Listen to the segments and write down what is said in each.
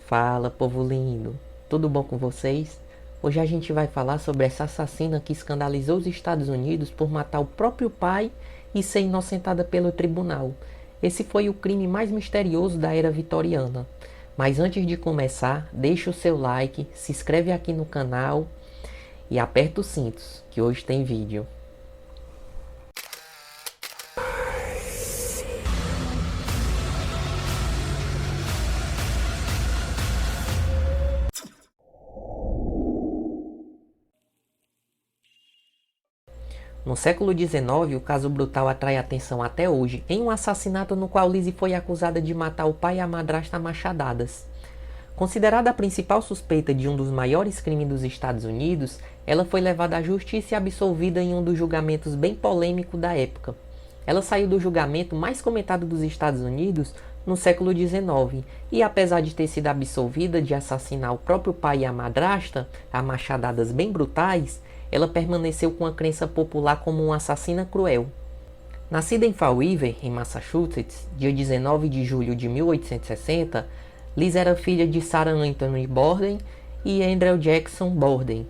Fala, povo lindo! Tudo bom com vocês? Hoje a gente vai falar sobre essa assassina que escandalizou os Estados Unidos por matar o próprio pai e ser inocentada pelo tribunal. Esse foi o crime mais misterioso da era vitoriana. Mas antes de começar, deixa o seu like, se inscreve aqui no canal e aperta os cintos, que hoje tem vídeo. No século XIX, o caso brutal atrai atenção até hoje, em um assassinato no qual Lizzie foi acusada de matar o pai e a madrasta a machadadas. Considerada a principal suspeita de um dos maiores crimes dos Estados Unidos, ela foi levada à justiça e absolvida em um dos julgamentos bem polêmicos da época. Ela saiu do julgamento mais comentado dos Estados Unidos no século XIX, e apesar de ter sido absolvida de assassinar o próprio pai e a madrasta, a machadadas bem brutais, ela permaneceu com a crença popular como uma assassina cruel. Nascida em Fall River, em Massachusetts, dia 19 de julho de 1860, Liz era filha de Sarah Anthony Borden e Andrew Jackson Borden.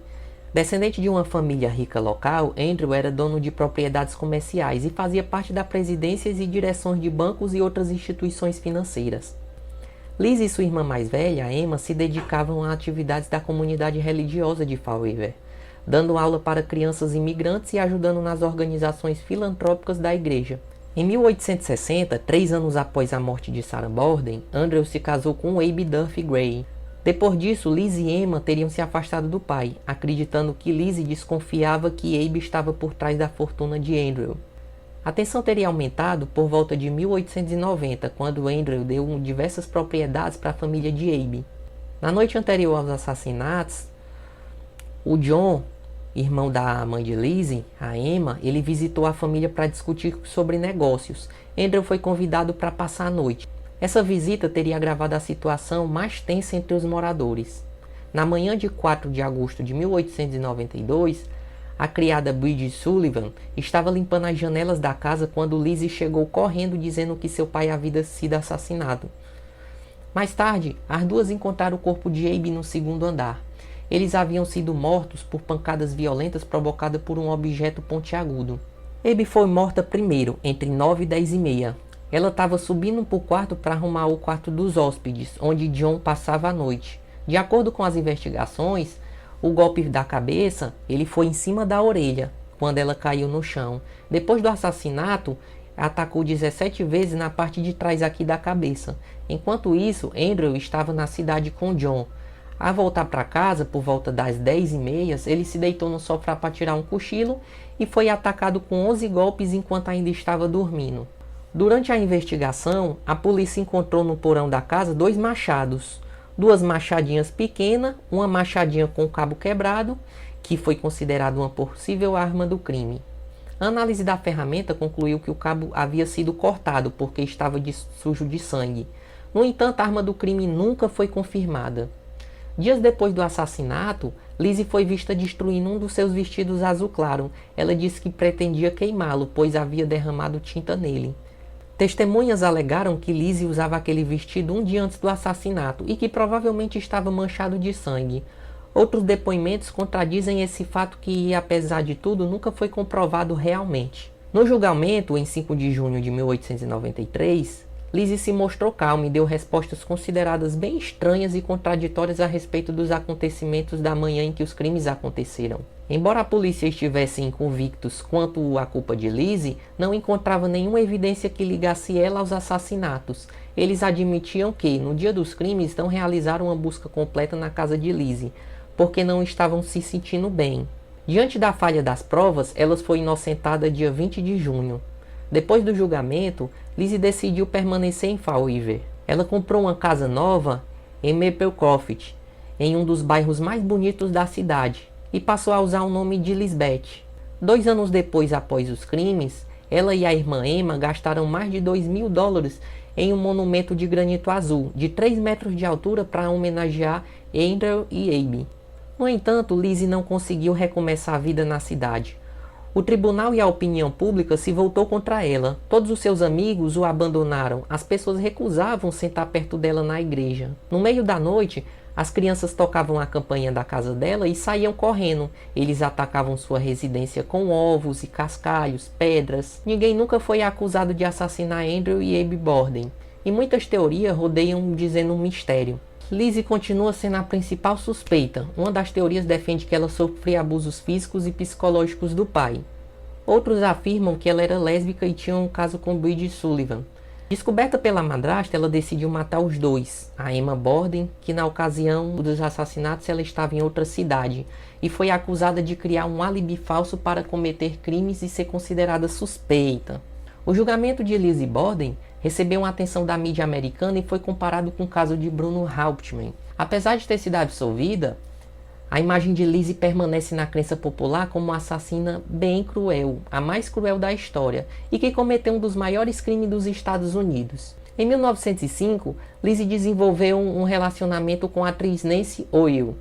Descendente de uma família rica local, Andrew era dono de propriedades comerciais e fazia parte da presidências e direções de bancos e outras instituições financeiras. Liz e sua irmã mais velha, Emma, se dedicavam a atividades da comunidade religiosa de Fall River, dando aula para crianças imigrantes e ajudando nas organizações filantrópicas da igreja. Em 1860, 3 anos após a morte de Sarah Borden, Andrew se casou com Abe Duffy Gray. Depois disso, Liz e Emma teriam se afastado do pai, acreditando que Liz desconfiava que Abe estava por trás da fortuna de Andrew. A tensão teria aumentado por volta de 1890, quando Andrew deu diversas propriedades para a família de Abe. Na noite anterior aos assassinatos, o John, irmão da mãe de Lizzie, a Emma, ele visitou a família para discutir sobre negócios. Andrew foi convidado para passar a noite. Essa visita teria agravado a situação mais tensa entre os moradores. Na manhã de 4 de agosto de 1892, a criada Bridget Sullivan estava limpando as janelas da casa quando Lizzie chegou correndo dizendo que seu pai havia sido assassinado. Mais tarde, as duas encontraram o corpo de Abe no segundo andar. Eles haviam sido mortos por pancadas violentas provocadas por um objeto pontiagudo. Abe foi morta primeiro, entre 9 e 10 e meia. Ela estava subindo para o quarto para arrumar o quarto dos hóspedes, onde John passava a noite. De acordo com as investigações, o golpe da cabeça ele foi em cima da orelha, quando ela caiu no chão. Depois do assassinato, atacou 17 vezes na parte de trás aqui da cabeça. Enquanto isso, Andrew estava na cidade com John. Ao voltar para casa, por volta das 10 e meia, ele se deitou no sofá para tirar um cochilo e foi atacado com 11 golpes enquanto ainda estava dormindo. Durante a investigação, a polícia encontrou no porão da casa 2 machados, 2 machadinhas pequenas, uma machadinha com cabo quebrado, que foi considerada uma possível arma do crime. A análise da ferramenta concluiu que o cabo havia sido cortado porque estava sujo de sangue. No entanto, a arma do crime nunca foi confirmada. Dias depois do assassinato, Lizzie foi vista destruindo um dos seus vestidos azul claro. Ela disse que pretendia queimá-lo, pois havia derramado tinta nele. Testemunhas alegaram que Lizzie usava aquele vestido um dia antes do assassinato e que provavelmente estava manchado de sangue. Outros depoimentos contradizem esse fato que, apesar de tudo, nunca foi comprovado realmente. No julgamento, em 5 de junho de 1893, Lizzie se mostrou calma e deu respostas consideradas bem estranhas e contraditórias a respeito dos acontecimentos da manhã em que os crimes aconteceram. Embora a polícia estivesse inconvictos quanto à culpa de Lizzie, não encontrava nenhuma evidência que ligasse ela aos assassinatos. Eles admitiam que, no dia dos crimes, não realizaram uma busca completa na casa de Lizzie, porque não estavam se sentindo bem. Diante da falha das provas, ela foi inocentada dia 20 de junho. Depois do julgamento, Lizzie decidiu permanecer em Fall River. Ela comprou uma casa nova em Maplecroft, em um dos bairros mais bonitos da cidade, e passou a usar o nome de Lisbeth. 2 anos depois, após os crimes, ela e a irmã Emma gastaram mais de $2.000 em um monumento de granito azul, de 3 metros de altura, para homenagear Andrew e Abe. No entanto, Lizzie não conseguiu recomeçar a vida na cidade. O tribunal e a opinião pública se voltou contra ela. Todos os seus amigos o abandonaram. As pessoas recusavam sentar perto dela na igreja. No meio da noite, as crianças tocavam a campainha da casa dela e saíam correndo. Eles atacavam sua residência com ovos e cascalhos, pedras. Ninguém nunca foi acusado de assassinar Andrew e Abe Borden. E muitas teorias rodeiam dizendo um mistério. Lizzie continua sendo a principal suspeita. Uma das teorias defende que ela sofria abusos físicos e psicológicos do pai. Outros afirmam que ela era lésbica e tinha um caso com Bridget Sullivan. Descoberta pela madrasta, ela decidiu matar os dois. A Emma Borden, que na ocasião dos assassinatos ela estava em outra cidade, e foi acusada de criar um álibi falso para cometer crimes e ser considerada suspeita. O julgamento de Lizzie Borden recebeu uma atenção da mídia americana e foi comparado com o caso de Bruno Hauptmann. Apesar de ter sido absolvida, a imagem de Lizzie permanece na crença popular como uma assassina bem cruel, a mais cruel da história, e que cometeu um dos maiores crimes dos Estados Unidos. Em 1905, Lizzie desenvolveu um relacionamento com a atriz Nancy Oil,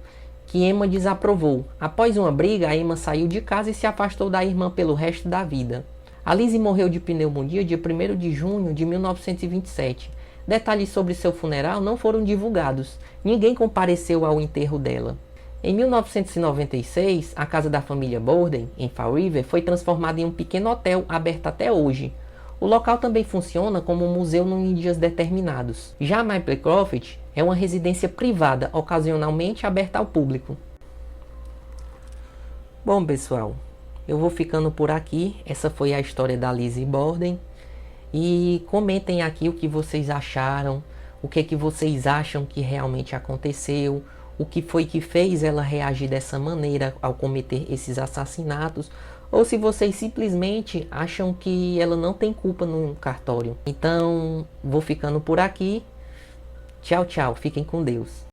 que Emma desaprovou. Após uma briga, a Emma saiu de casa e se afastou da irmã pelo resto da vida. A Lizzie morreu de pneumonia dia 1º de junho de 1927. Detalhes sobre seu funeral não foram divulgados. Ninguém compareceu ao enterro dela. Em 1996, a casa da família Borden, em Fall River, foi transformada em um pequeno hotel aberto até hoje. O local também funciona como um museu em dias determinados. Já Maplecroft é uma residência privada, ocasionalmente aberta ao público. Bom, pessoal, eu vou ficando por aqui. Essa foi a história da Lizzie Borden. E comentem aqui o que vocês acharam, o que vocês acham que realmente aconteceu, o que foi que fez ela reagir dessa maneira ao cometer esses assassinatos, ou se vocês simplesmente acham que ela não tem culpa no cartório. Então, vou ficando por aqui. Tchau, tchau. Fiquem com Deus.